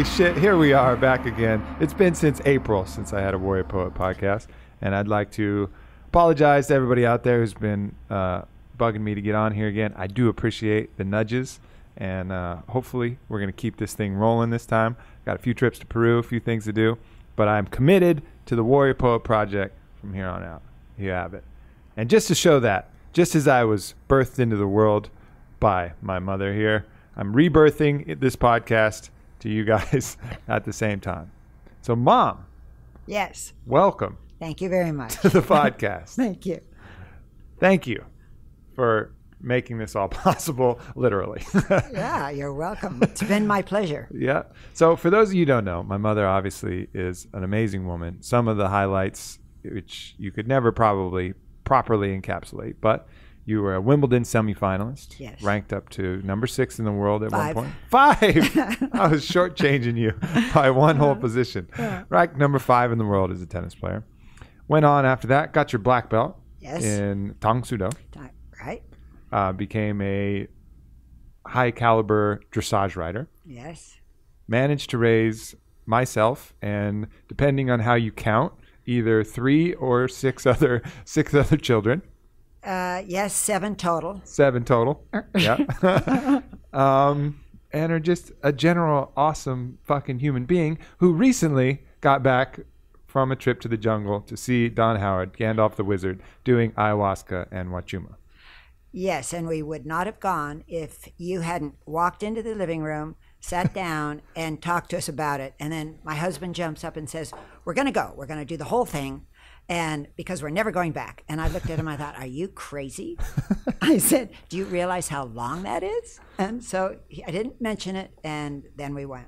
Holy shit, here we are back again. It's been since April since I had a Warrior Poet podcast, and I'd like to apologize to everybody out there who's been bugging me to get on here again. I do appreciate the nudges, and hopefully we're going to keep this thing rolling this time. Got a few trips to Peru, a few things to do, but I'm committed to the Warrior Poet project from here on out. Here you have it. And just to show that, just as I was birthed into the world by my mother here, I'm rebirthing this podcast to you guys at the same time. So, Mom. Yes. Welcome. Thank you very much. To the podcast. Thank you. Thank you for making this all possible, literally. Yeah, you're welcome. It's been my pleasure. Yeah. So, for those of you who don't know, my mother obviously is an amazing woman. Some of the highlights, which you could never probably properly encapsulate, but you were a Wimbledon semi-finalist, yes, ranked up to number 6 in the world at 5. one point. 5! I was shortchanging you by one whole position. Ranked number 5 in the world as a tennis player. Went on after that, got your black belt, yes, in Tang Soo Do. Right. Became a high caliber dressage rider. Yes. Managed to raise myself, and depending on how you count, either 3 or 6 other children. Yes, 7 total. 7 total. Yeah. And are just a general awesome fucking human being who recently got back from a trip to the jungle to see Don Howard, Gandalf the Wizard, doing ayahuasca and Huachuma. Yes, and we would not have gone if you hadn't walked into the living room, sat down, and talked to us about it. And then my husband jumps up and says, we're going to go. We're going to do the whole thing. And because we're never going back. And I looked at him, I thought, are you crazy? I said, do you realize how long that is? And so I didn't mention it, and then we went.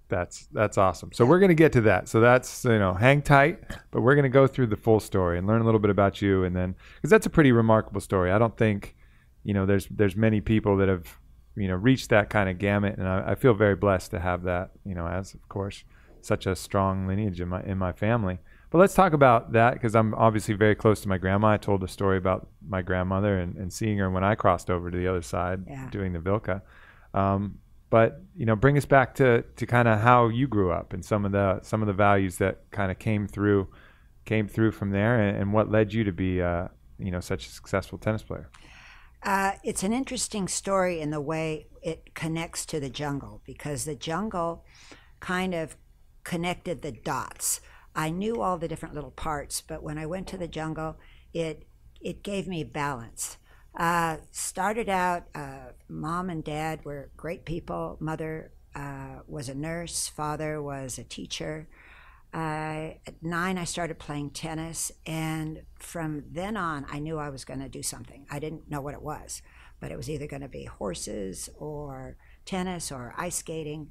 That's awesome. So we're going to get to that. So that's, hang tight, but we're going to go through the full story and learn a little bit about you. And then, because that's a pretty remarkable story. I don't think, there's many people that have, reached that kind of gamut. And I feel very blessed to have that, as of course, such a strong lineage in my family. But let's talk about that, because I'm obviously very close to my grandma. I told a story about my grandmother and seeing her when I crossed over to the other side, doing the Vilka. But bring us back to kind of how you grew up and some of the values that kind of came through from there, and what led you to be such a successful tennis player. It's an interesting story in the way it connects to the jungle, because the jungle kind of connected the dots. I knew all the different little parts, but when I went to the jungle, it gave me balance. Started out, mom and dad were great people. Mother was a nurse. Father was a teacher. At 9, I started playing tennis. And from then on, I knew I was going to do something. I didn't know what it was, but it was either going to be horses or tennis or ice skating.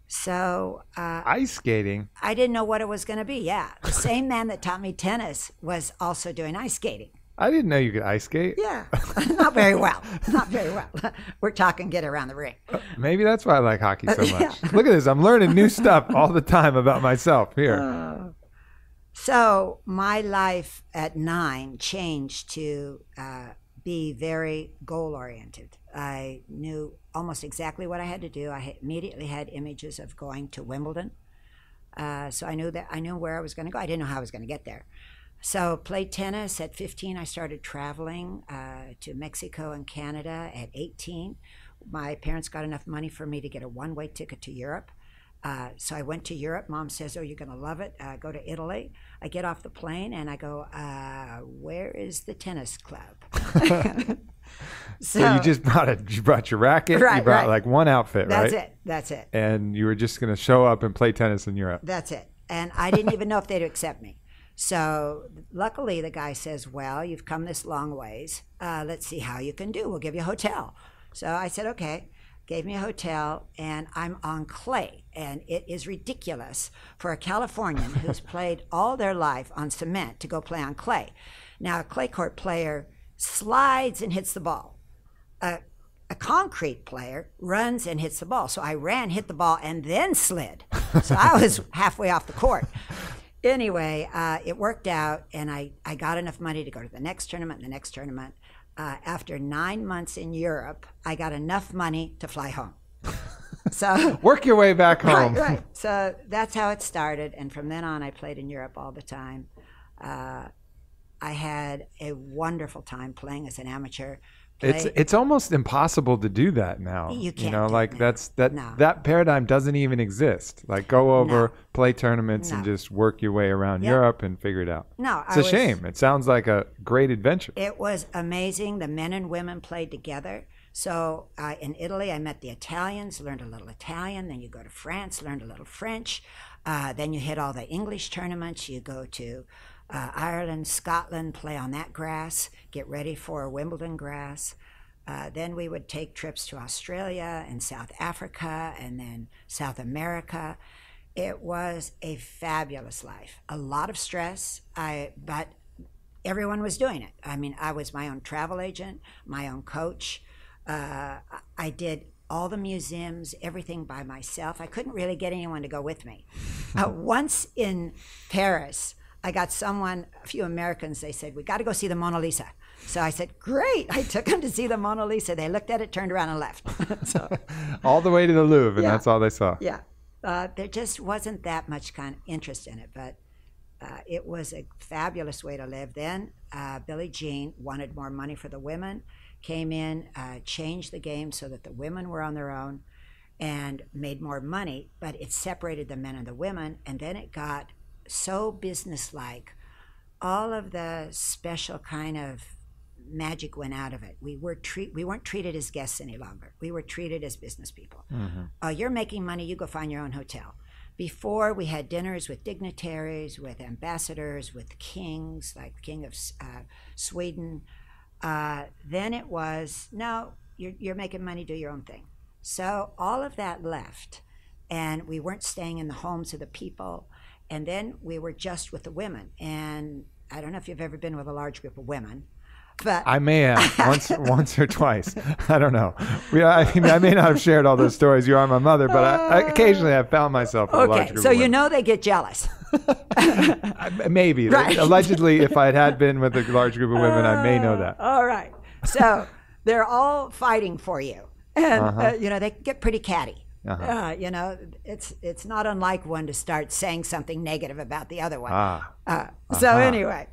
So ice skating? I didn't know what it was going to be. Yeah. The same man that taught me tennis was also doing ice skating. I didn't know you could ice skate. Yeah. Not very well. Not very well. We're talking get around the ring. Maybe that's why I like hockey so much. Yeah. Look at this. I'm learning new stuff all the time about myself here. So my life at 9 changed to be very goal-oriented. I knew almost exactly what I had to do. I immediately had images of going to Wimbledon. So I knew where I was going to go. I didn't know how I was going to get there. So played tennis. At 15, I started traveling to Mexico and Canada. At 18, my parents got enough money for me to get a one-way ticket to Europe. So I went to Europe. Mom says, oh, you're going to love it. Go to Italy. I get off the plane and I go, where is the tennis club? So you just brought your racket. Right, you brought like one outfit, right? That's it. And you were just going to show up and play tennis in Europe. That's it. And I didn't even know if they'd accept me. So luckily the guy says, well, you've come this long ways. Let's see how you can do. We'll give you a hotel. So I said, okay. Gave me a hotel, and I'm on clay. And it is ridiculous for a Californian who's played all their life on cement to go play on clay. Now, a clay court player slides and hits the ball. A concrete player runs and hits the ball. So I ran, hit the ball, and then slid. So I was halfway off the court. Anyway, it worked out, and I got enough money to go to the next tournament and the next tournament. After 9 months in Europe, I got enough money to fly home. So Work your way back home. right. So that's how it started, and from then on, I played in Europe all the time. I had a wonderful time playing as an amateur. It's almost impossible to do that now. You can't. Like No. that paradigm doesn't even exist. Like go over, play tournaments, and just work your way around Europe and figure it out. No, it's a shame. It sounds like a great adventure. It was amazing. The men and women played together. So in Italy, I met the Italians, learned a little Italian. Then you go to France, learned a little French. Then you hit all the English tournaments. You go to Ireland, Scotland, play on that grass, get ready for Wimbledon grass. Then we would take trips to Australia and South Africa and then South America. It was a fabulous life. A lot of stress, but everyone was doing it. I mean, I was my own travel agent, my own coach. I did all the museums, everything by myself. I couldn't really get anyone to go with me. Once in Paris, I got a few Americans, they said, we got to go see the Mona Lisa. So I said, great. I took them to see the Mona Lisa. They looked at it, turned around and left. So, all the way to the Louvre, and that's all they saw. Yeah. There just wasn't that much kind of interest in it, but it was a fabulous way to live. Then Billie Jean wanted more money for the women, came in, changed the game so that the women were on their own and made more money, but it separated the men and the women, and then it got so businesslike. All of the special kind of magic went out of it. We weren't treated as guests any longer. We were treated as business people. Mm-hmm. You're making money, you go find your own hotel. Before, we had dinners with dignitaries, with ambassadors, with kings, like the King of Sweden. Then it was, no, you're making money, do your own thing. So all of that left, and we weren't staying in the homes of the people. And then we were just with the women. And I don't know if you've ever been with a large group of women, but I may have once or twice. I don't know. I may not have shared all those stories. You are my mother, but I occasionally have found myself with a large group of women. So you know they get jealous. Maybe. Right. Allegedly, if I had been with a large group of women, I may know that. All right. So they're all fighting for you. And, they get pretty catty. It's not unlike one to start saying something negative about the other one. So anyway,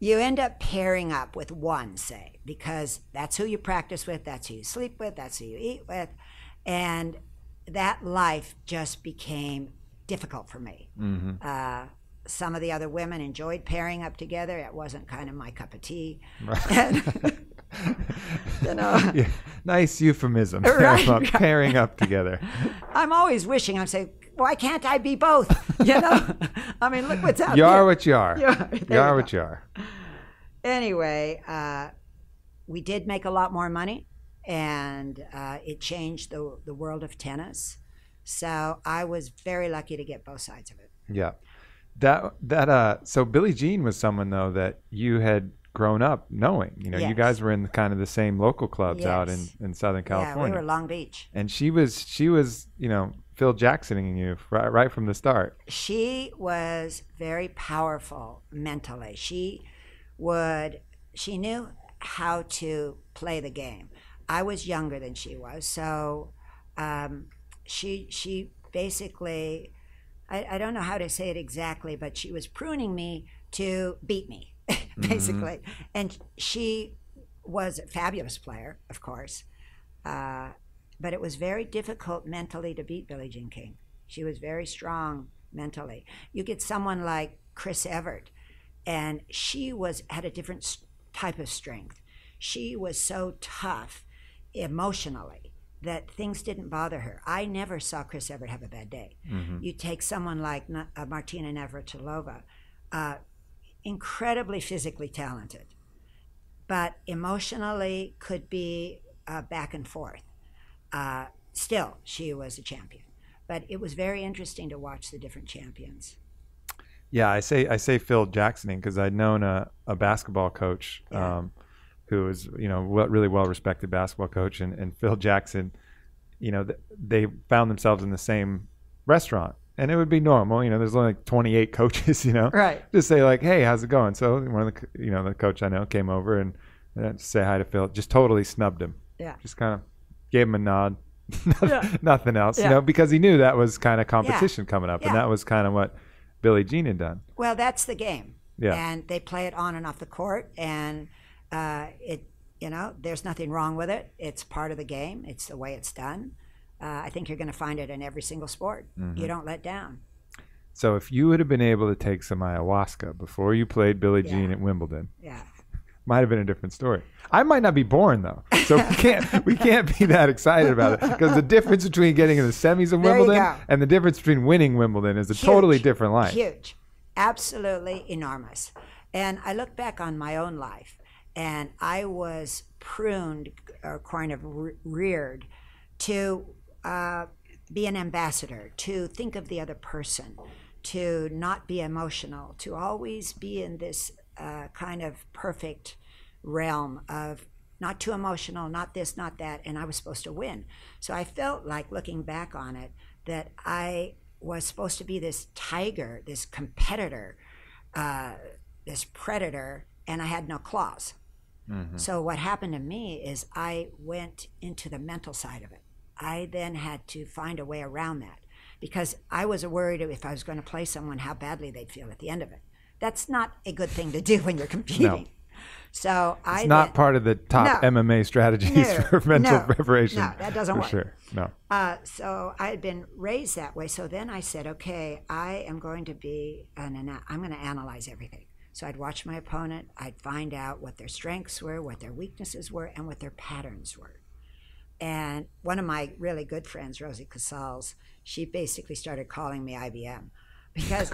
you end up pairing up with one, say, because that's who you practice with, that's who you sleep with, that's who you eat with. And that life just became difficult for me. Mm-hmm. Some of the other women enjoyed pairing up together. It wasn't kind of my cup of tea. Right. And, yeah, nice euphemism. Right. Pairing up together. I'm always wishing, I'm saying, why can't I be both? I mean, look what's out You there. are what you are. You are what you are. Anyway, we did make a lot more money, and it changed the world of tennis. So I was very lucky to get both sides of it. Yeah. So Billie Jean was someone, though, that you had grown up knowing. Yes. You guys were in kind of the same local clubs out in Southern California. Yeah, we were Long Beach. And she was Phil Jacksoning you right from the start. She was very powerful mentally. She knew how to play the game. I was younger than she was, so she basically, I don't know how to say it exactly, but she was pruning me to beat me. Basically. Mm-hmm. And she was a fabulous player, of course, but it was very difficult mentally to beat Billie Jean King. She was very strong mentally. You get someone like Chris Evert, and she had a different type of strength. She was so tough emotionally that things didn't bother her. I never saw Chris Evert have a bad day. Mm-hmm. You take someone like Martina Navratilova, incredibly physically talented, but emotionally could be back and forth. Still, she was a champion. But it was very interesting to watch the different champions. Yeah, I say Phil Jacksoning because I'd known a basketball coach who was really well respected basketball coach, and Phil Jackson. They found themselves in the same restaurant. And it would be normal, there's only like 28 coaches, Right. Just say like, hey, how's it going? So one of the coach I know came over and say hi to Phil, just totally snubbed him. Yeah. Just kind of gave him a nod, nothing else, because he knew that was kind of competition coming up, and that was kind of what Billie Jean had done. Well, that's the game. Yeah. And they play it on and off the court, and there's nothing wrong with it. It's part of the game. It's the way it's done. I think you're going to find it in every single sport. Mm-hmm. You don't let down. So if you would have been able to take some ayahuasca before you played Billie Jean at Wimbledon, might have been a different story. I might not be born though, so we can't be that excited about it, because the difference between getting in the semis of Wimbledon and the difference between winning Wimbledon is a totally different life. Huge, absolutely enormous. And I look back on my own life, and I was pruned or kind of reared to be an ambassador, to think of the other person, to not be emotional, to always be in this kind of perfect realm of not too emotional, not this, not that, and I was supposed to win. So I felt like, looking back on it, that I was supposed to be this tiger, this competitor, this predator, and I had no claws. Mm-hmm. So what happened to me is I went into the mental side of it. I then had to find a way around that, because I was worried if I was going to play someone, how badly they'd feel at the end of it. That's not a good thing to do when you're competing. No. So it's not part of the top MMA strategies for mental preparation. No, that doesn't work. Sure. No. So I had been raised that way. So then I said, okay, I am going to be I'm going to analyze everything. So I'd watch my opponent. I'd find out what their strengths were, what their weaknesses were, and what their patterns were. And one of my really good friends, Rosie Casals, she basically started calling me IBM, because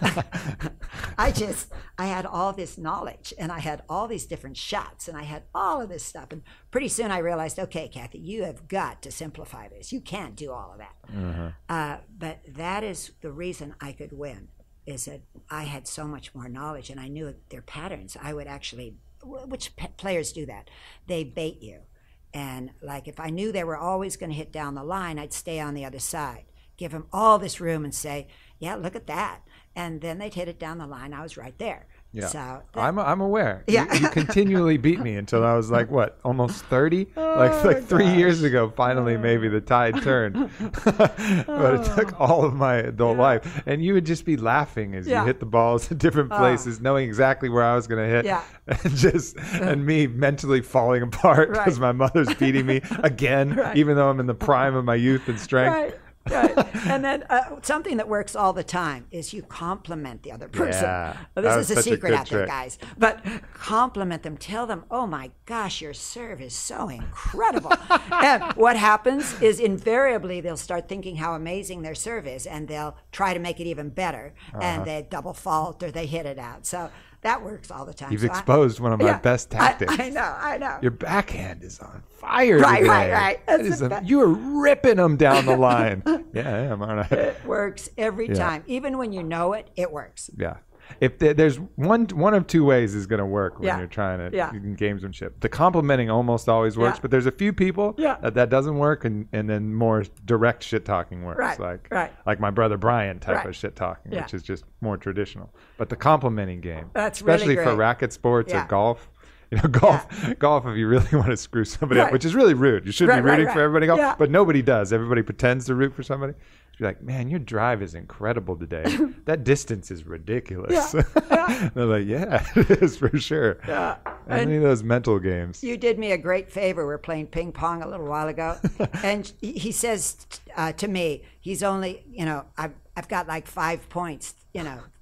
I had all this knowledge, and I had all these different shots, and I had all of this stuff. And pretty soon I realized, okay, Kathy, you have got to simplify this. You can't do all of that. Mm-hmm. But that is the reason I could win, is that I had so much more knowledge, and I knew their patterns. I would actually, which players do that? They bait you. And like, if I knew they were always going to hit down the line, I'd stay on the other side, give them all this room and say, yeah, look at that. And then they'd hit it down the line. I was right there. Yeah. So I'm aware. Yeah. You continually beat me until I was like, what, almost 30? Like 3 years ago, finally, maybe the tide turned. But it took all of my adult life. And you would just be laughing as you hit the balls at different places, knowing exactly where I was going to hit. Yeah. And me mentally falling apart because my mother's beating me again, even though I'm in the prime of my youth and strength. Right. And then something that works all the time is you compliment the other person. Yeah, well, this is a secret out there, guys. But compliment them. Tell them, oh my gosh, your serve is so incredible. And what happens is invariably they'll start thinking how amazing their serve is, and they'll try to make it even better. And they double fault or they hit it out. So that works all the time. You've exposed one of my best tactics. I know. Your backhand is on fire today. Right. You are ripping them down the line. Yeah, I am, aren't I? It works every time. Even when you know it, it works. Yeah. If there's one of two ways is going to work when you're trying to in gamesmanship. The complimenting almost always works, but there's a few people that doesn't work, and then more direct shit talking works. Like my brother Brian type of shit talking, which is just more traditional. But the complimenting game, especially for racket sports or golf. Golf, if you really want to screw somebody up, which is really rude. You shouldn't be rooting for everybody golf, but nobody does. Everybody pretends to root for somebody. You're like, man, your drive is incredible today. That distance is ridiculous. They're like, yeah, it is for sure. Yeah. Any of those mental games. You did me a great favor. We were playing ping pong a little while ago. And he says to me, he's only, I've got like 5 points,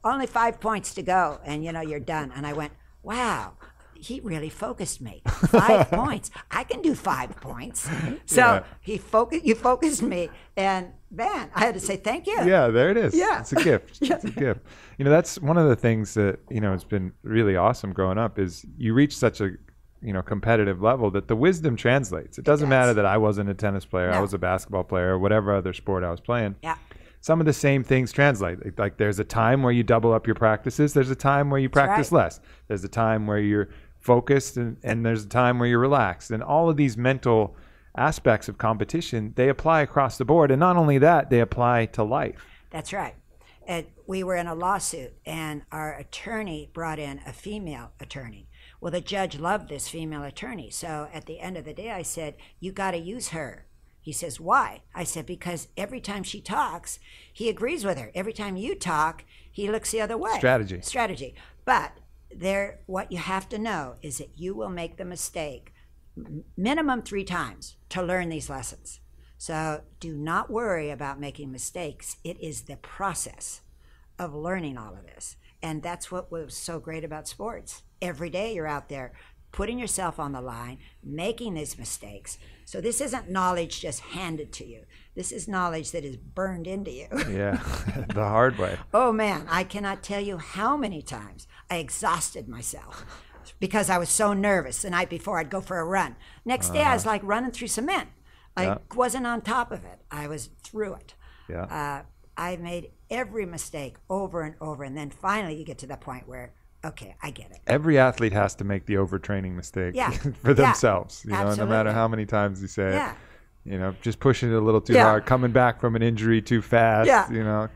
only 5 points to go. And, you're done. And I went, wow. He really focused me. 5 points. I can do 5 points. So you focused me, and man, I had to say thank you. Yeah, there it is. Yeah. It's a gift. It's a gift. That's one of the things that, it's been really awesome growing up is you reach such a, competitive level that the wisdom translates. It doesn't matter that I wasn't a tennis player, I was a basketball player, or whatever other sport I was playing. Yeah. Some of the same things translate. Like there's a time where you double up your practices. There's a time where you practice less. There's a time where you're focused, and there's a time where you're relaxed. And all of these mental aspects of competition, they apply across the board. And not only that, they apply to life. That's right. We were in a lawsuit, and our attorney brought in a female attorney. Well, the judge loved this female attorney. So at the end of the day, I said, you got to use her. He says, why? I said, because every time she talks, he agrees with her. Every time you talk, he looks the other way. Strategy. But what you have to know is that you will make the mistake minimum 3 times to learn these lessons. So do not worry about making mistakes. It is the process of learning all of this. And that's what was so great about sports. Every day you're out there putting yourself on the line, making these mistakes. So this isn't knowledge just handed to you. This is knowledge that is burned into you. Yeah, the hard way. Oh man, I cannot tell you how many times I exhausted myself because I was so nervous the night before I'd go for a run. Next day I was like running through cement. I wasn't on top of it. I was through it. Yeah. I made every mistake over and over. And then finally you get to the point where, okay, I get it. Every athlete has to make the overtraining mistake Yeah. for themselves. You know, Absolutely. no matter how many times you say Yeah. it. You know, just pushing it a little too hard, coming back from an injury too fast, you know,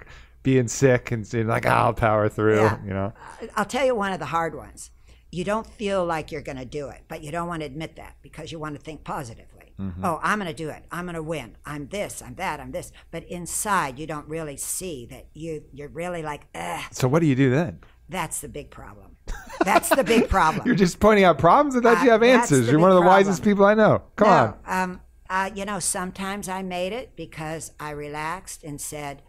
being sick and saying like, I'll power through, you know. I'll tell you one of the hard ones. You don't feel like you're going to do it, but you don't want to admit that because you want to think positively. Mm-hmm. Oh, I'm going to do it. I'm going to win. I'm this, I'm that, I'm this. But inside, you don't really see that you're really like, ugh. So what do you do then? That's the big problem. That's the big problem. You're just pointing out problems? I thought you have answers. You're one of the wisest people I know. Come on. You know, sometimes I made it because I relaxed and said,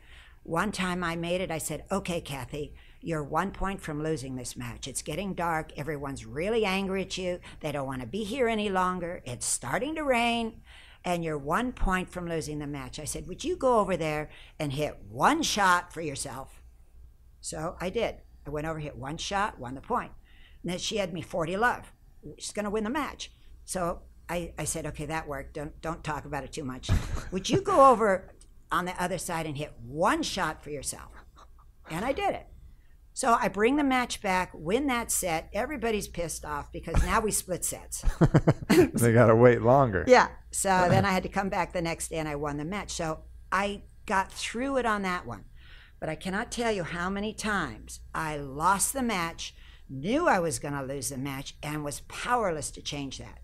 one time I made it, I said, okay, Kathy, you're 1 point from losing this match. It's getting dark. Everyone's really angry at you. They don't want to be here any longer. It's starting to rain. And you're 1 point from losing the match. I said, would you go over there and hit one shot for yourself? So I did. I went over, hit one shot, won the point. And then she had me 40 love. She's going to win the match. So I said, okay, that worked. Don't talk about it too much. Would you go over on the other side and hit one shot for yourself? And I did it. So I bring the match back, win that set. Everybody's pissed off because now we split sets. They got to wait longer. Yeah. So then I had to come back the next day and I won the match. So I got through it on that one. But I cannot tell you how many times I lost the match, knew I was going to lose the match, and was powerless to change that.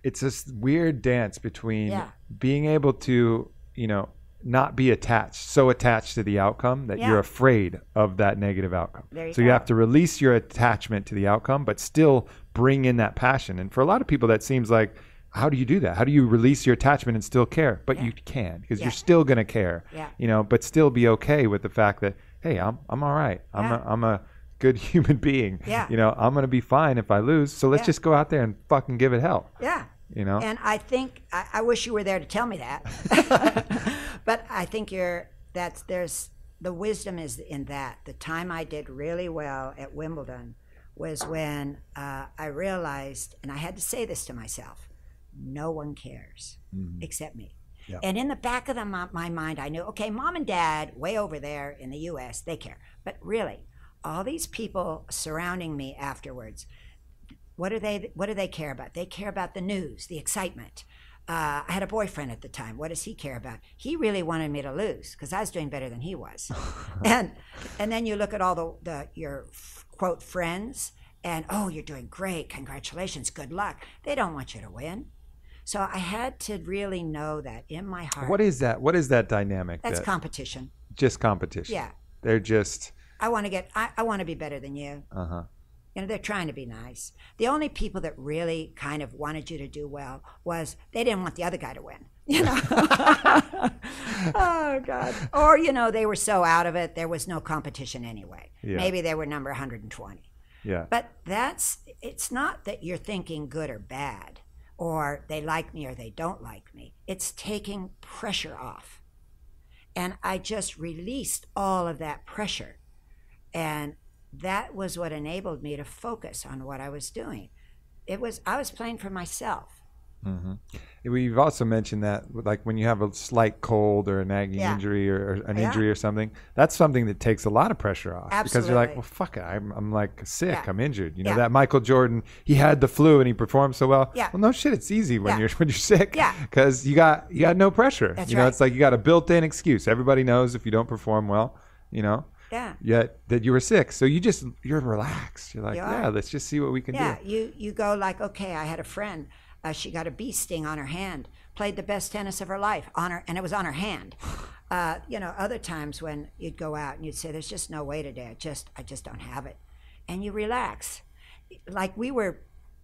It's this weird dance between being able to, you know, not be so attached to the outcome that you're afraid of that negative outcome. So you have to release your attachment to the outcome, but still bring in that passion. And for a lot of people, that seems like, how do you do that? How do you release your attachment and still care? But you can, because you're still going to care, you know, but still be okay with the fact that, hey, I'm all right. I'm a good human being. You know, I'm going to be fine if I lose. So let's just go out there and fucking give it hell. You know? And I think, I wish you were there to tell me that. But I think there's the wisdom is in that. The time I did really well at Wimbledon was when I realized, and I had to say this to myself, no one cares except me. And in the back of my mind, I knew, okay, mom and dad way over there in the US, they care. But really, all these people surrounding me afterwards, what do they care about? They care about the news, the excitement. I had a boyfriend at the time. What does he care about? He really wanted me to lose because I was doing better than he was. and then you look at all your quote friends and, oh, you're doing great. Congratulations. Good luck. They don't want you to win. So I had to really know that in my heart. What is that? What is that dynamic? That's competition. Just competition. Yeah. They're just. I want to be better than you. You know, they're trying to be nice. The only people that really kind of wanted you to do well was they didn't want the other guy to win. You know. Oh God. Or you know, they were so out of it, there was no competition anyway. Maybe they were number 120. But it's not that you're thinking good or bad, or they like me or they don't like me. It's taking pressure off. And I just released all of that pressure. And that was what enabled me to focus on what I was doing. I was playing for myself. We've also mentioned that, like when you have a slight cold or a nagging injury or an injury or something, that's something that takes a lot of pressure off. Absolutely. Because you're like, well, fuck it, I'm like sick, I'm injured. You know, that Michael Jordan, he had the flu and he performed so well. Well, no shit, it's easy when you're sick. Because you got no pressure. That's you know, it's like you got a built-in excuse. Everybody knows if you don't perform well, you know. Yet that you were sick, so you're relaxed. You're like, let's just see what we can do. You go like, okay, I had a friend. She got a bee sting on her hand. Played the best tennis of her life and it was on her hand. Other times when you'd go out and you'd say, "There's just no way today. I just don't have it," and you relax. Like we were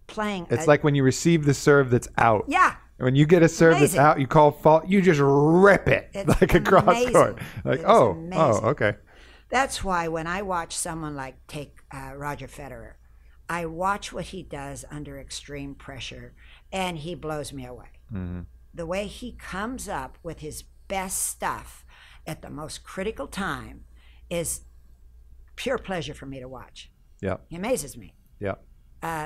playing. It's like when you receive the serve that's out. Yeah. When you get a serve that's out, you call fault. You just rip it like across court. Like, oh, okay. That's why when I watch someone like take Roger Federer, I watch what he does under extreme pressure, and he blows me away. Mm-hmm. The way he comes up with his best stuff at the most critical time is pure pleasure for me to watch. Yeah, he amazes me. Yeah.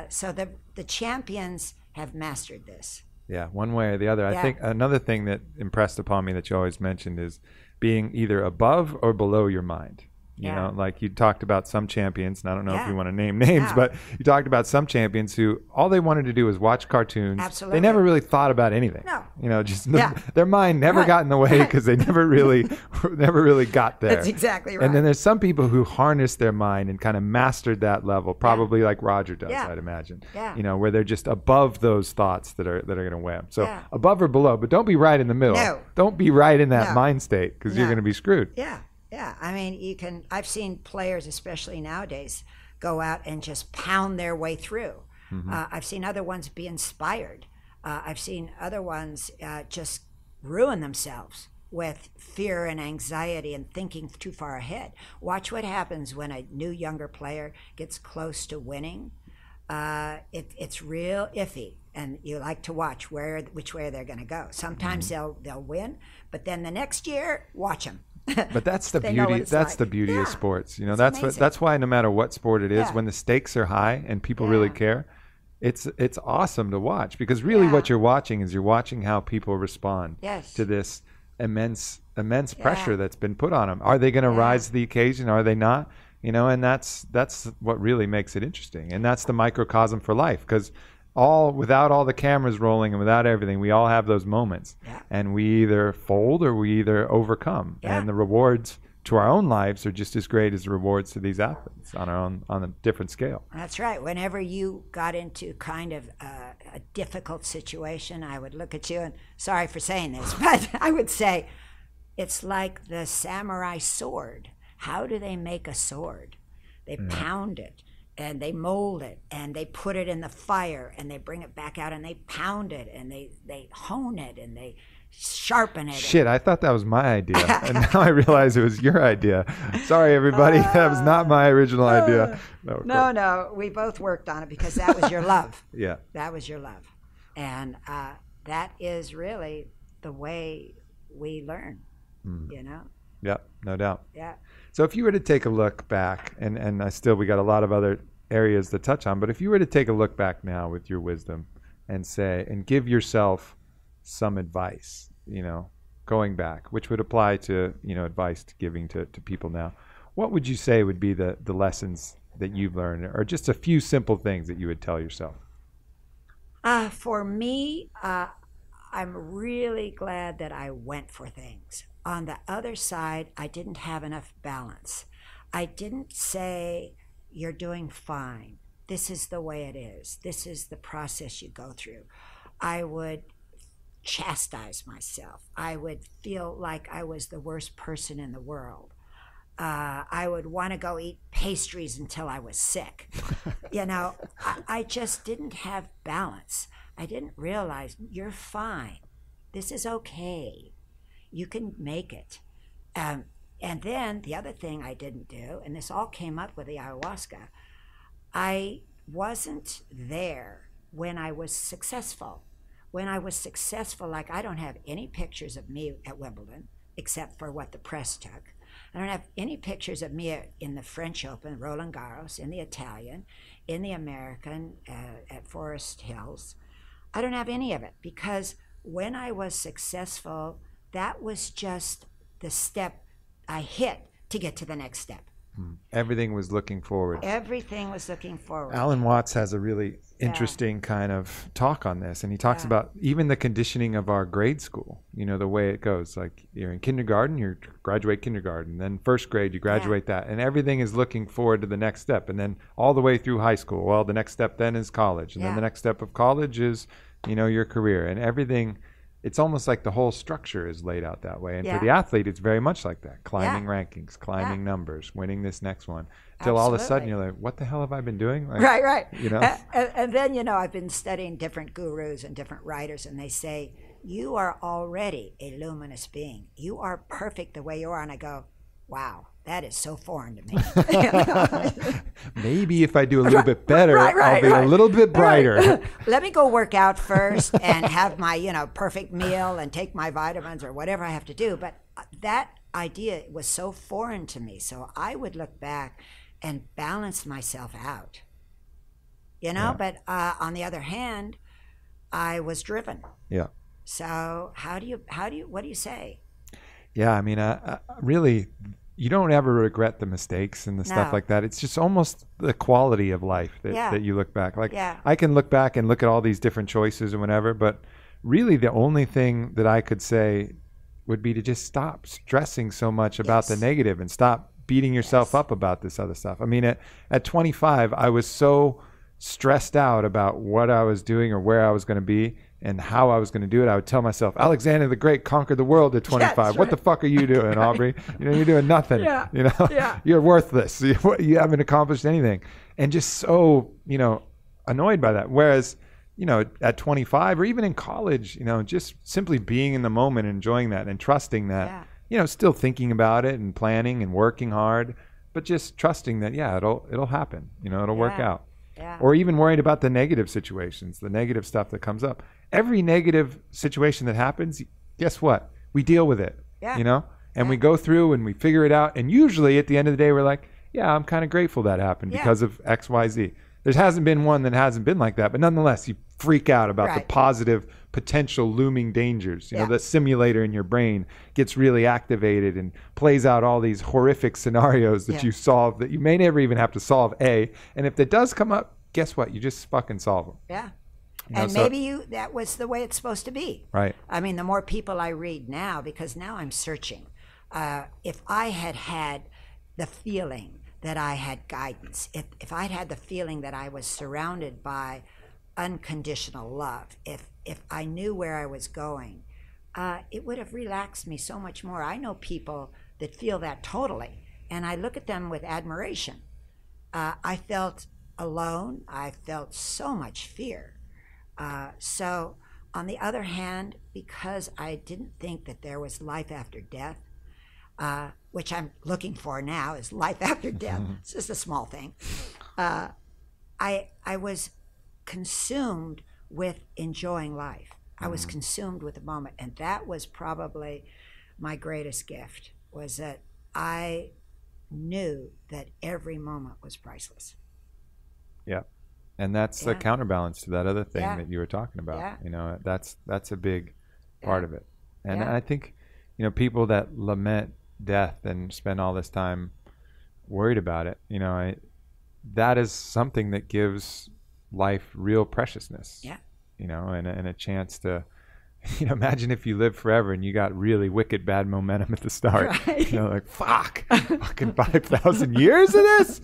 So the champions have mastered this. Yeah, one way or the other. I think another thing that impressed upon me that you always mentioned is being either above or below your mind. You know, like you talked about some champions, and I don't know if you want to name names, but you talked about some champions who all they wanted to do was watch cartoons. Absolutely. They never really thought about anything. No. You know, just their mind never got in the way because they never really got there. That's exactly right. And then there's some people who harnessed their mind and kind of mastered that level, probably like Roger does, I'd imagine. Yeah. You know, where they're just above those thoughts that are going to weigh them. So above or below, but don't be right in the middle. No. Don't be right in that mind state because you're going to be screwed. Yeah. Yeah, I mean, I've seen players, especially nowadays, go out and just pound their way through. Mm-hmm. I've seen other ones be inspired. I've seen other ones just ruin themselves with fear and anxiety and thinking too far ahead. Watch what happens when a new younger player gets close to winning. It's real iffy, and you like to watch which way they're going to go. Sometimes they'll win, but then the next year, watch them. But that's the beauty. That's the beauty of sports. You know, that's why no matter what sport it is, when the stakes are high and people really care, it's awesome to watch because really what you're watching is you're watching how people respond to this immense pressure that's been put on them. Are they going to rise to the occasion? Are they not? You know, and that's what really makes it interesting, and that's the microcosm for life because. Without all the cameras rolling and without everything, we all have those moments, and we either fold or we either overcome. And the rewards to our own lives are just as great as the rewards to these athletes on a different scale. That's right. Whenever you got into kind of a difficult situation, I would look at you and sorry for saying this, but I would say it's like the samurai sword. How do they make a sword? They pound it. And they mold it, and they put it in the fire, and they bring it back out, and they pound it, and they hone it, and they sharpen it. Shit, I thought that was my idea, and now I realize it was your idea. Sorry, everybody, that was not my original idea. No, we both worked on it because that was your love. Yeah. That was your love. And that is really the way we learn, you know? Yeah, no doubt. Yeah. So if you were to take a look back, and we got a lot of other areas to touch on, but if you were to take a look back now with your wisdom and give yourself some advice, you know, going back, which would apply to, you know, advice to giving to people now, what would you say would be the lessons that you've learned or just a few simple things that you would tell yourself? For me, I'm really glad that I went for things. On the other side, I didn't have enough balance. I didn't say, you're doing fine. This is the way it is. This is the process you go through. I would chastise myself. I would feel like I was the worst person in the world. I would want to go eat pastries until I was sick. You know, I just didn't have balance. I didn't realize you're fine. This is okay. You can make it. And then the other thing I didn't do, and this all came up with the ayahuasca, I wasn't there when I was successful. When I was successful, like I don't have any pictures of me at Wimbledon, except for what the press took. I don't have any pictures of me in the French Open, Roland Garros, in the Italian, in the American, at Forest Hills. I don't have any of it because when I was successful, that was just the step I hit to get to the next step. Everything was looking forward. Everything was looking forward. Alan Watts has a really interesting kind of talk on this, and he talks about even the conditioning of our grade school, you know, the way it goes. Like you're in kindergarten, you graduate kindergarten, then first grade, you graduate that, and everything is looking forward to the next step. And then all the way through high school, well, the next step then is college, and then the next step of college is your career and everything. It's almost like the whole structure is laid out that way. And Yeah. for the athlete, it's very much like that. Climbing Yeah. rankings, climbing Yeah. numbers, winning this next one. Till all of a sudden Absolutely. you're like, what the hell have I been doing? Like, Right. And then, I've been studying different gurus and different writers, and they say, you are already a luminous being. You are perfect the way you are. And I go, wow, that is so foreign to me. Maybe if I do a little bit better, Right, I'll be a little bit brighter. Right. Let me go work out first and have my, perfect meal and take my vitamins or whatever I have to do. But that idea was so foreign to me. So I would look back and balance myself out, Yeah. But on the other hand, I was driven. Yeah. So what do you say? Yeah, I mean, I really, you don't ever regret the mistakes and the stuff No. like that. It's just almost the quality of life Yeah. that you look back. Like, Yeah. I can look back and look at all these different choices and whatever, but really the only thing that I could say would be to just stop stressing so much about the Yes. negative and stop beating yourself Yes. up about this other stuff. I mean, at 25, I was so stressed out about what I was doing or where I was going to be and how I was going to do it. I would tell myself, Alexander the Great conquered the world at 25. That's What the right. fuck are you doing, Aubrey? You're doing nothing. Yeah. Yeah. You're worthless. You haven't accomplished anything. And just so, annoyed by that. Whereas, at 25 or even in college, just simply being in the moment, enjoying that and trusting that, still thinking about it and planning and working hard, but just trusting that, it'll happen, it'll work Yeah. out. Yeah. Or even worried about the negative situations, the negative stuff that comes up. Every negative situation that happens, guess what? We deal with it, Yeah. and we go through and we figure it out. And usually at the end of the day, we're like, yeah, I'm kind of grateful that happened Yeah. because of X, Y, Z. There hasn't been one that hasn't been like that, but nonetheless, you freak out about the Right. positive potential looming dangers. Yeah. The simulator in your brain gets really activated and plays out all these horrific scenarios that Yeah. you solve that you may never even have to solve. And if it does come up, guess what? You just fucking solve them. Yeah. You know, And so- maybe that was the way it's supposed to be. Right. I mean, the more people I read now, because now I'm searching. If I had had the feeling that I had guidance, if I'd had the feeling that I was surrounded by unconditional love, if I knew where I was going, it would have relaxed me so much more. I know people that feel that totally, and I look at them with admiration. I felt alone. I felt so much fear. So, on the other hand, because I didn't think that there was life after death, which I'm looking for now is life after death. It's just a small thing. I was consumed with enjoying life. I was consumed with the moment, and that was probably my greatest gift. Was that I knew that every moment was priceless. Yeah. And that's the Yeah. counterbalance to that other thing Yeah. that you were talking about. Yeah. That's a big part Yeah. of it. And Yeah. I think, people that lament death and spend all this time worried about it, that is something that gives life real preciousness. Yeah. And a chance to, imagine if you lived forever and you got really wicked bad momentum at the start. Right. Like, fucking 5,000 years of this?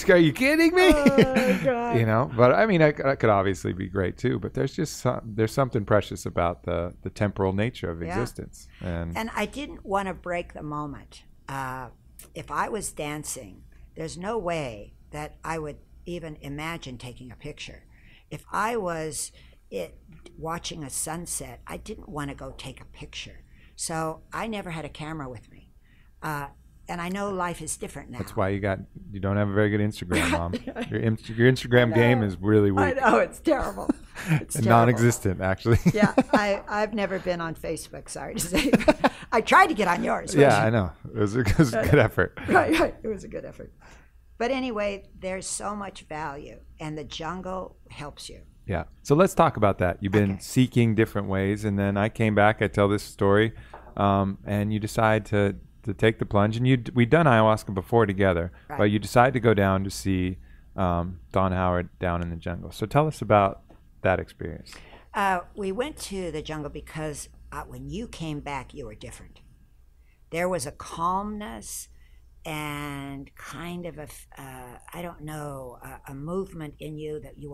Are you kidding me? Oh, God. But I mean, that could obviously be great too, but there's just there's something precious about the temporal nature of Yeah. existence. And I didn't want to break the moment. If I was dancing, there's no way that I would even imagine taking a picture. If I was watching a sunset, I didn't want to go take a picture. So I never had a camera with me. And I know life is different now. that's why you don't have a very good Instagram, Mom. Your Instagram game is really I weak know, it's terrible. It's and terrible. non-existent, actually. Yeah, I've never been on Facebook, sorry to say. I tried to get on yours. Yeah, I know. It was a good effort. Right. It was a good effort. But anyway, there's so much value, and the jungle helps you. Yeah. So let's talk about that. You've been Okay. seeking different ways, and then I came back. I tell this story, and you decide to take the plunge. And we'd done ayahuasca before together, Right. but you decide to go down to see Don Howard down in the jungle. So tell us about that experience. We went to the jungle because when you came back, you were different. There was a calmness and kind of a movement in you that you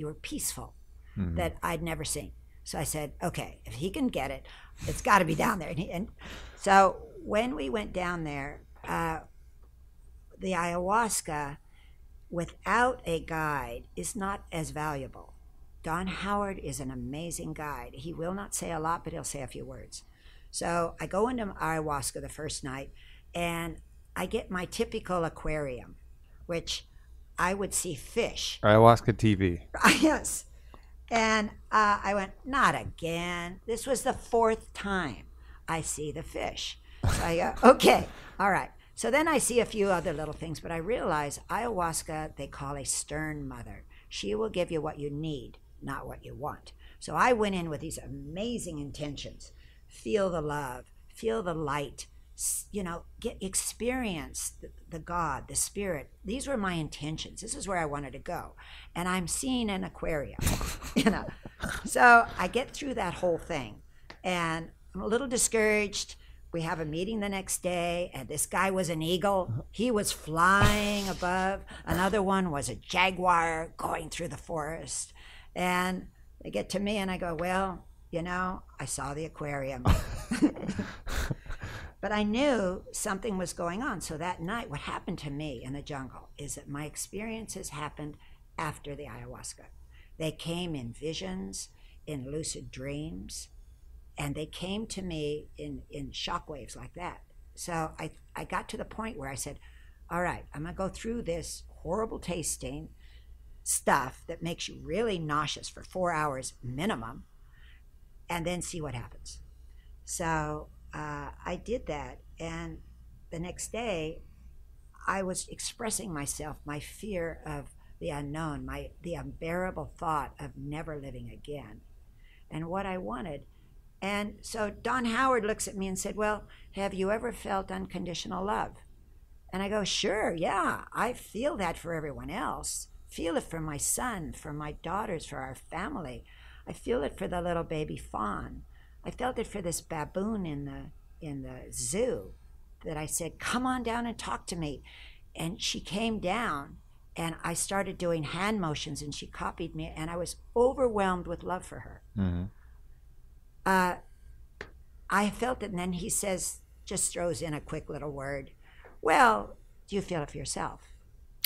were peaceful. that I'd never seen. So I said, okay, if he can get it, it's got to be down there. And so when we went down there, the ayahuasca without a guide is not as valuable. Don Howard is an amazing guide. He will not say a lot, but he'll say a few words. So I go into ayahuasca the first night, and I get my typical aquarium, which I would see fish. Ayahuasca TV. Yes. And I went, not again. This was the fourth time I see the fish. So I go, okay, all right. So then I see a few other little things, but I realize ayahuasca, they call a stern mother. She will give you what you need, not what you want. So I went in with these amazing intentions. Feel the love, feel the light, experience the God, the spirit. These were my intentions. This is where I wanted to go. And I'm seeing an aquarium, So I get through that whole thing, and I'm a little discouraged. We have a meeting the next day, and this guy was an eagle. He was flying above. Another one was a jaguar going through the forest. And they get to me, and I go, well, I saw the aquarium. But I knew something was going on. So that night, what happened to me in the jungle is that my experiences happened after the ayahuasca. They came in visions, in lucid dreams, and they came to me in shockwaves like that. So I got to the point where I said, all right, I'm going to go through this horrible tasting stuff that makes you really nauseous for 4 hours minimum, and then see what happens. So I did that, and the next day I was expressing myself, my fear of the unknown, the unbearable thought of never living again, and what I wanted. And so Don Howard looks at me and said, well, have you ever felt unconditional love? And I go, sure, yeah, I feel that for everyone else. Feel it for my son, for my daughters, for our family. I feel it for the little baby fawn. I felt it for this baboon in the zoo that I said, come on down and talk to me. And she came down, and I started doing hand motions, and she copied me, and I was overwhelmed with love for her. Mm-hmm. I felt it, and then he says, just throws in a quick little word. Well, do you feel it for yourself?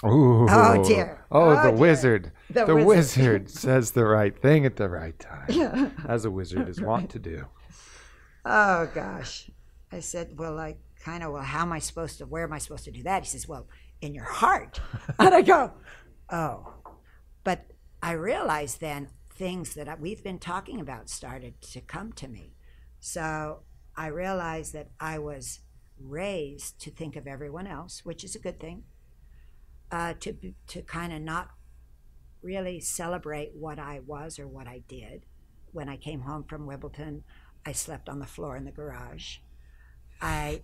Ooh. Oh, dear. Oh, the dear. wizard. The wizard says the right thing at the right time, as a wizard is wont to do. Oh, gosh. I said, well, how am I supposed to, where am I supposed to do that? He says, well, in your heart. And I go, oh. But I realized then things that we've been talking about started to come to me. So I realized that I was raised to think of everyone else, which is a good thing, to kind of not really celebrate what I was or what I did. When I came home from Wimbledon, I slept on the floor in the garage. I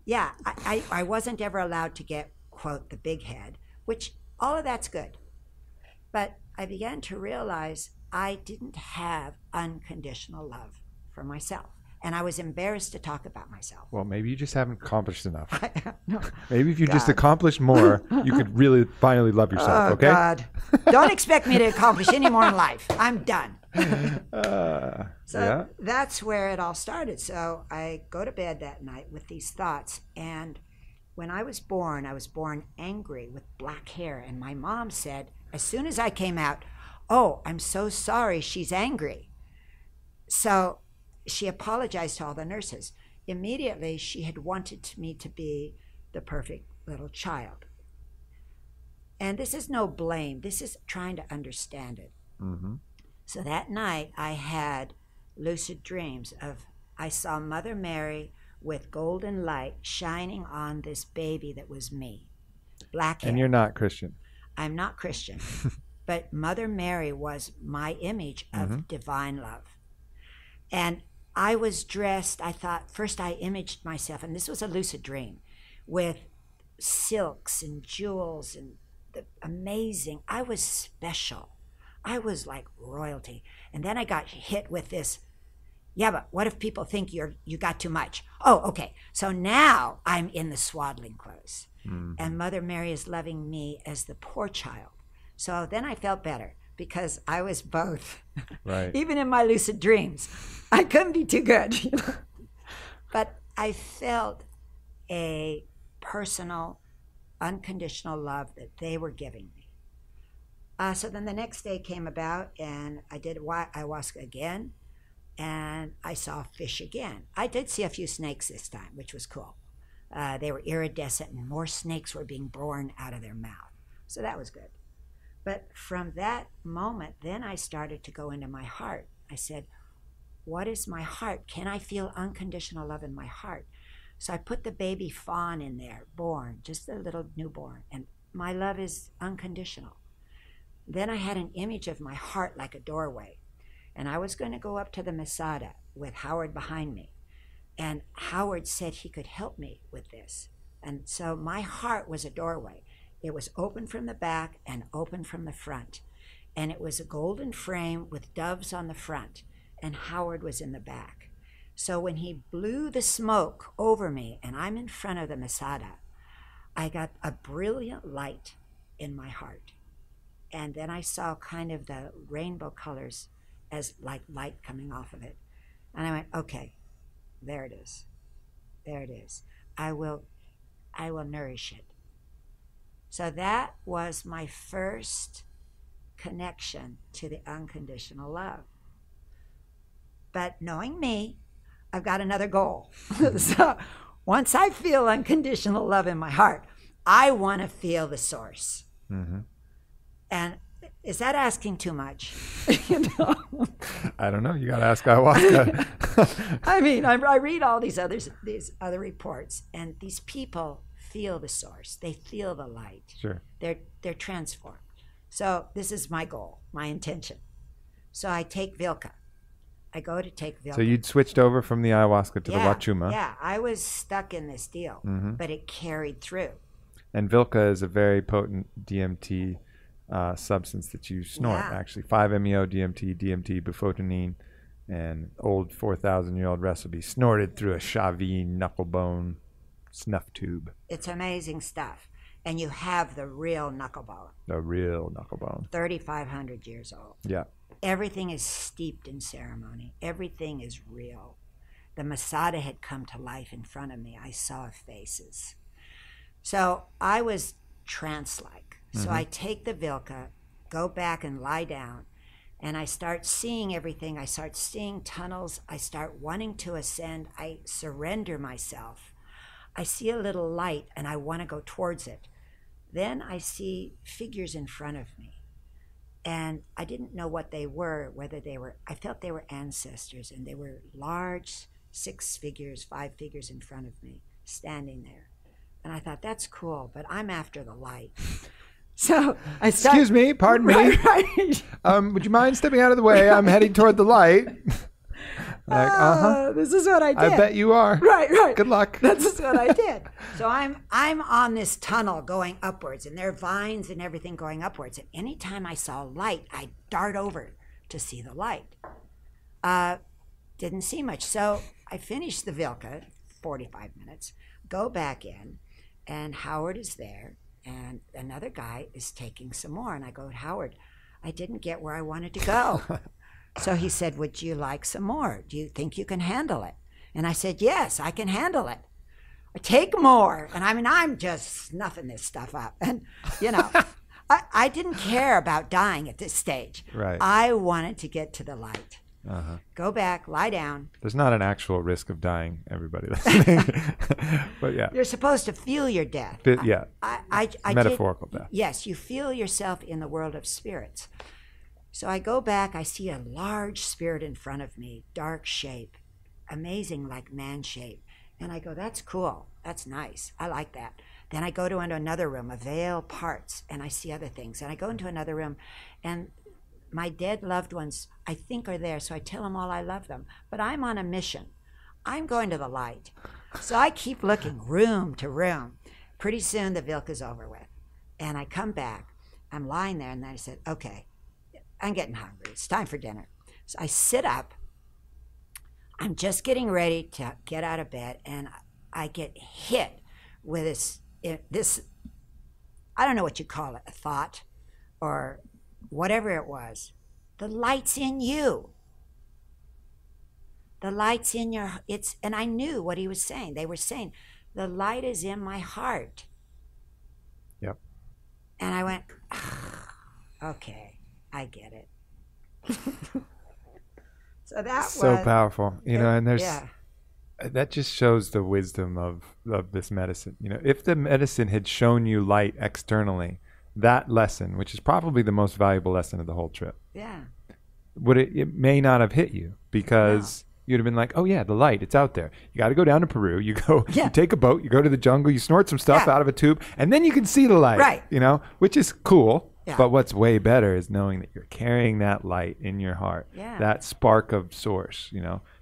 wasn't ever allowed to get, quote, the big head, which all of that's good. But I began to realize I didn't have unconditional love for myself. And I was embarrassed to talk about myself. Well, maybe you just haven't accomplished enough. No. Maybe if you just accomplished more, you could really finally love yourself, okay? Oh, God. Don't expect me to accomplish any more in life. I'm done. That's where it all started. So I go to bed that night with these thoughts. And when I was born angry with black hair. And my mom said, as soon as I came out, oh, I'm so sorry, she's angry. So she apologized to all the nurses. Immediately, she had wanted me to be the perfect little child. And this is no blame. This is trying to understand it. Mm-hmm. So that night, I had lucid dreams I saw Mother Mary with golden light shining on this baby that was me. Black hair. And you're not Christian. I'm not Christian. But Mother Mary was my image of divine love. And I was dressed, I thought, first I imaged myself, and this was a lucid dream, with silks and jewels and amazing. I was special. I was like royalty. And then I got hit with this, yeah, but what if people think you got too much? Oh, okay. So now I'm in the swaddling clothes. And Mother Mary is loving me as the poor child. So then I felt better. because I was both. Right. Even in my lucid dreams, I couldn't be too good. But I felt a personal, unconditional love that they were giving me. So then the next day came about, and I did ayahuasca again, and I saw fish again. I did see a few snakes this time, which was cool. They were iridescent, and more snakes were being born out of their mouth. So that was good. But from that moment, then I started to go into my heart. I said, what is my heart? Can I feel unconditional love in my heart? So I put the baby fawn in there, born, just a little newborn, and my love is unconditional. Then I had an image of my heart like a doorway, and I was going to go up to the Masada with Howard behind me, and Howard said he could help me with this. And so my heart was a doorway. It was open from the back and open from the front, and it was a golden frame with doves on the front, and Howard was in the back. So when he blew the smoke over me and I'm in front of the Masada, I got a brilliant light in my heart. And then I saw kind of the rainbow colors as like light coming off of it. And I went, okay, there it is. There it is. I will nourish it. So that was my first connection to the unconditional love. But knowing me, I've got another goal. So once I feel unconditional love in my heart, I want to feel the source. Mm-hmm. And is that asking too much? You know? I don't know. You got to ask ayahuasca. I mean, I read all these other reports, and these people feel the source. They feel the light. Sure. They're transformed. So this is my goal, my intention. So I take Vilka. I go to take Vilka. So you'd switched over from the ayahuasca to the Huachuma. Yeah, I was stuck in this deal, but it carried through. And Vilka is a very potent DMT substance that you snort, actually. 5-MeO DMT, DMT, bufotenine, and old 4,000-year-old recipe snorted through a Chavin knuckle bone snuff tube. It's amazing stuff. And you have the real knuckle bone. The real knuckle bone. 3,500 years old. Yeah. Everything is steeped in ceremony. Everything is real. The Masada had come to life in front of me. I saw faces. So I was trance-like. So I take the Vilka, go back and lie down, and I start seeing everything. I start seeing tunnels. I start wanting to ascend. I surrender myself. I see a little light, and I want to go towards it. Then I see figures in front of me, and I didn't know what they were, whether they were, I felt they were ancestors, and they were large 6 figures, 5 figures in front of me, standing there. And I thought, that's cool, but I'm after the light. So I started, excuse me, pardon me. Right. Would you mind stepping out of the way? I'm heading toward the light. This is what I did. I bet you are. Right. Good luck. This is what I did. So I'm on this tunnel going upwards, and there are vines and everything going upwards. And anytime I saw light, I'd dart over to see the light. Didn't see much. So I finished the Vilka, 45 minutes, go back in, and Howard is there. And another guy is taking some more. And I go, Howard, I didn't get where I wanted to go. So he said, would you like some more? Do you think you can handle it? And I said, yes, I can handle it. Take more. And I mean, I'm just snuffing this stuff up. And, you know, I didn't care about dying at this stage. Right. I wanted to get to the light. Go back, lie down. There's not an actual risk of dying, everybody listening. But yeah. You're supposed to feel your death. Yeah. I metaphorical death. Yes, you feel yourself in the world of spirits. So I go back, I see a large spirit in front of me, dark shape, amazing, like man shape. And I go, that's cool. That's nice. I like that. Then I go into another room, a veil parts, and I see other things. And I go into another room, and my dead loved ones, I think, are there. So I tell them all I love them. But I'm on a mission. I'm going to the light. So I keep looking room to room. Pretty soon the Vilka's over with. And I come back. I'm lying there, and then I said, okay, I'm getting hungry. It's time for dinner. So I sit up. I'm just getting ready to get out of bed, and I get hit with this, I don't know what you call it, a thought, or whatever it was, the light's in you. The light's in your, and I knew what he was saying. They were saying, the light is in my heart. Yep. And I went, okay, I get it. So that so was powerful, and there's, yeah. that just shows the wisdom of this medicine. If the medicine had shown you light externally, that lesson, which is probably the most valuable lesson of the whole trip, Yeah. it may not have hit you, because you'd have been like, oh yeah, the light, it's out there. You got to go down to Peru. You go, you take a boat, you go to the jungle, you snort some stuff out of a tube, and then you can see the light, right? Which is cool. Yeah. But what's way better is knowing that you're carrying that light in your heart, that spark of source,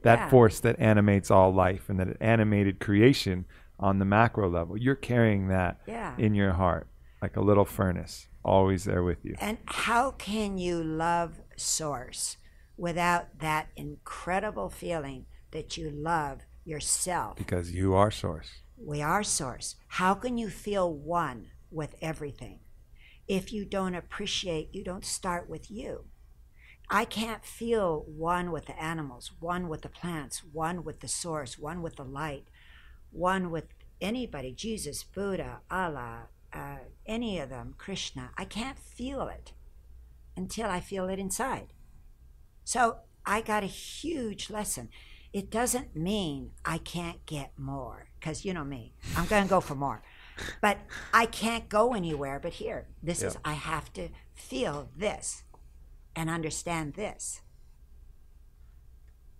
that force that animates all life, and that it animated creation on the macro level. You're carrying that in your heart, like a little furnace, always there with you. And how can you love Source without that incredible feeling that you love yourself? Because you are Source. We are Source. How can you feel one with everything? If you don't appreciate, you don't start with you. I can't feel one with the animals, one with the plants, one with the source, one with the light, one with anybody, Jesus, Buddha, Allah, any of them, Krishna. I can't feel it until I feel it inside. So I got a huge lesson. It doesn't mean I can't get more, because you know me, I'm going to go for more. But I can't go anywhere but here. This is, I have to feel this and understand this.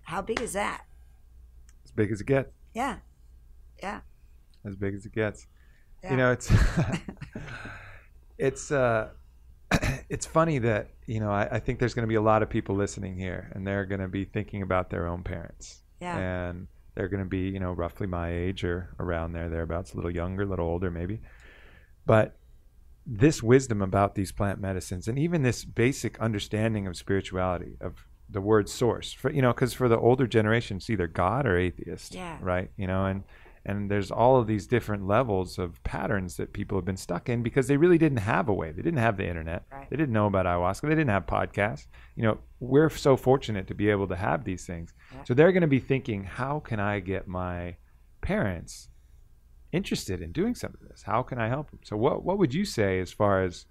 How big is that? As big as it gets. Yeah. Yeah. As big as it gets. Yeah. It's funny that, I think there's going to be a lot of people listening here, and they're going to be thinking about their own parents. Yeah. And they're going to be, roughly my age or around thereabouts, a little younger, a little older maybe. But this wisdom about these plant medicines, and even this basic understanding of spirituality, of the word source, because for the older generation, it's either God or atheist, right? And there's all of these different levels of patterns that people have been stuck in because they really didn't have a way. They didn't have the internet. Right. They didn't know about ayahuasca. They didn't have podcasts. We're so fortunate to be able to have these things. Yeah. So they're going to be thinking, how can I get my parents interested in doing some of this? How can I help them? So what would you say as far as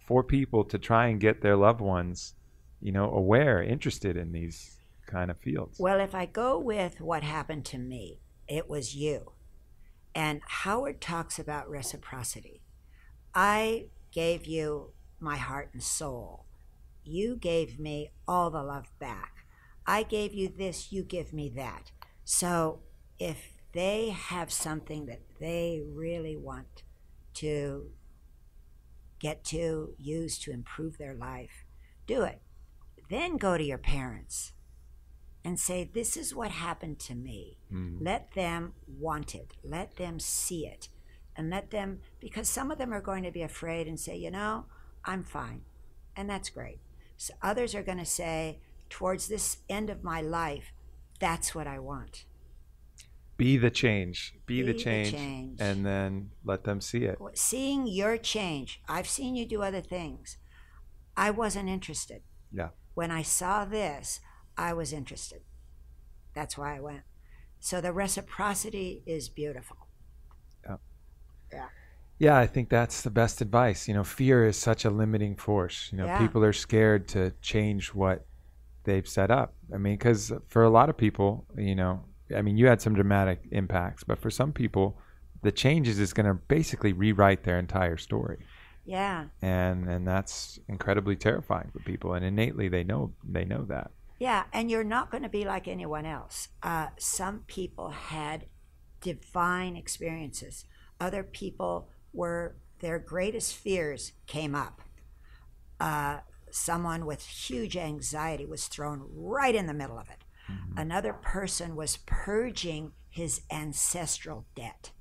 for people to try and get their loved ones, aware, interested in these kind of fields? Well, if I go with what happened to me, it was you. And Howard talks about reciprocity. I gave you my heart and soul. You gave me all the love back. I gave you this, you give me that. So if they have something that they really want to get to, use to improve their life, do it. Then go to your parents and say, this is what happened to me. Let them want it. Let them see it. And let them, because some of them are going to be afraid and say, I'm fine. And that's great. So others are going to say, towards this end of my life, that's what I want. Be the change. Be the change. And then let them see it. Seeing your change. I've seen you do other things. I wasn't interested. Yeah. When I saw this, I was interested. That's why I went. So the reciprocity is beautiful. Yeah. Yeah. Yeah, I think that's the best advice. Fear is such a limiting force. People are scared to change what they've set up. Because for a lot of people, you had some dramatic impacts, but for some people, the changes is going to basically rewrite their entire story. Yeah. And that's incredibly terrifying for people, and innately they know that. Yeah, and you're not going to be like anyone else. Some people had divine experiences. Other people their greatest fears came up. Someone with huge anxiety was thrown right in the middle of it. Mm-hmm. Another person was purging his ancestral debt.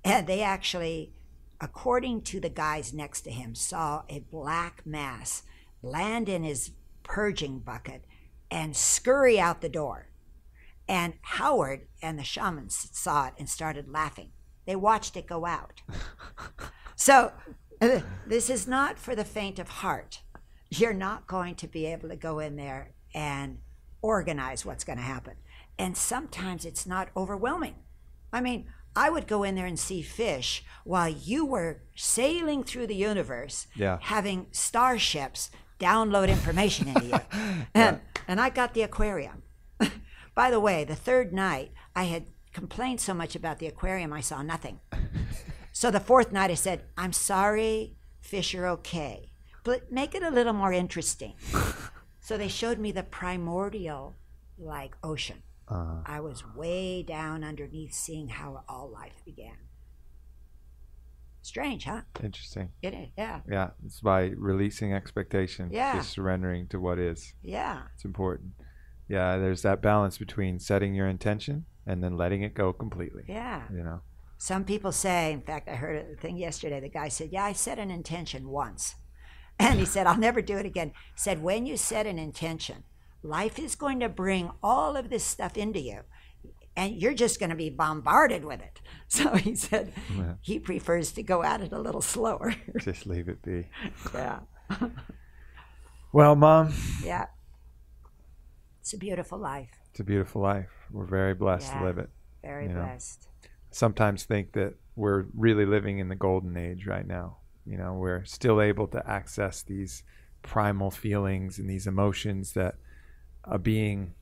And they actually, according to the guys next to him, saw a black mass land in his purging bucket and scurry out the door. And Howard and the shamans saw it and started laughing. They watched it go out. So this is not for the faint of heart. you're not going to be able to go in there and organize what's going to happen. And sometimes it's not overwhelming. I mean, I would go in there and see fish while you were sailing through the universe, having starships download information into you. And I got the aquarium. By the way, the third night, I had complained so much about the aquarium, I saw nothing. So the fourth night, I said, I'm sorry, fish are okay, but make it a little more interesting. So they showed me the primordial, like, ocean. I was way down underneath seeing how all life began. Strange, huh? Interesting. It is, yeah. Yeah, it's by releasing expectation, just surrendering to what is. Yeah. It's important. Yeah, there's that balance between setting your intention and then letting it go completely. Yeah. You know? Some people say, in fact, I heard a thing yesterday, the guy said, yeah, I set an intention once. And he said, I'll never do it again. He said, when you set an intention, life is going to bring all of this stuff into you, and you're just going to be bombarded with it. So he said he prefers to go at it a little slower. Just leave it be. Yeah. Well, Mom. Yeah. It's a beautiful life. It's a beautiful life. We're very blessed to live it. Very blessed. Sometimes think that we're really living in the golden age right now. You know, we're still able to access these primal feelings and these emotions that a being,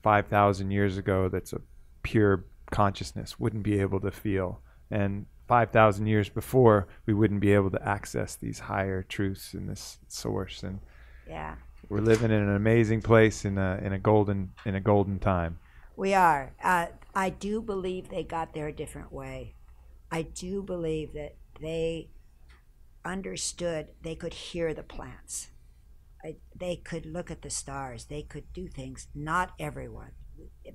5,000 years ago that's a pure consciousness wouldn't be able to feel. And 5,000 years before, we wouldn't be able to access these higher truths in this source. And we're living in an amazing place in a golden time. We are. I do believe they got there a different way. I do believe that they understood, they could hear the plants. They could look at the stars. They could do things. Not everyone.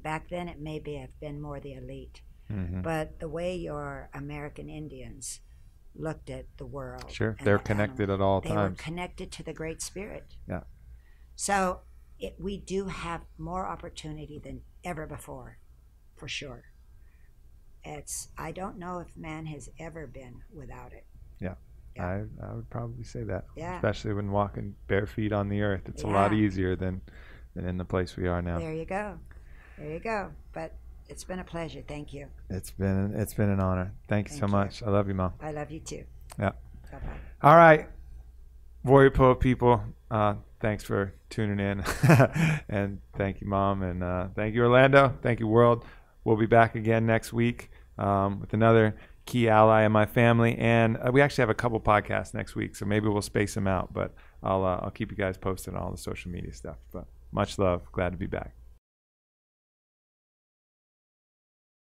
Back then, it may have been more the elite. Mm-hmm. But the way your American Indians looked at the world. Sure, they're connected at all times. They were connected to the Great Spirit. Yeah. So we do have more opportunity than ever before, for sure. I don't know if man has ever been without it. Yeah. I would probably say that. Yeah. Especially when walking bare feet on the earth. It's a lot easier than in the place we are now. There you go. There you go. But it's been a pleasure. Thank you. It's been an honor. Thank you so much. I love you, Mom. I love you too. Yeah. Bye-bye. All right. Warrior Poet people, thanks for tuning in. And thank you, Mom. And thank you, Orlando. Thank you, world. We'll be back again next week with another key ally in my family, and we actually have a couple podcasts next week, so maybe we'll space them out, but I'll keep you guys posted on all the social media stuff. But much love, glad to be back.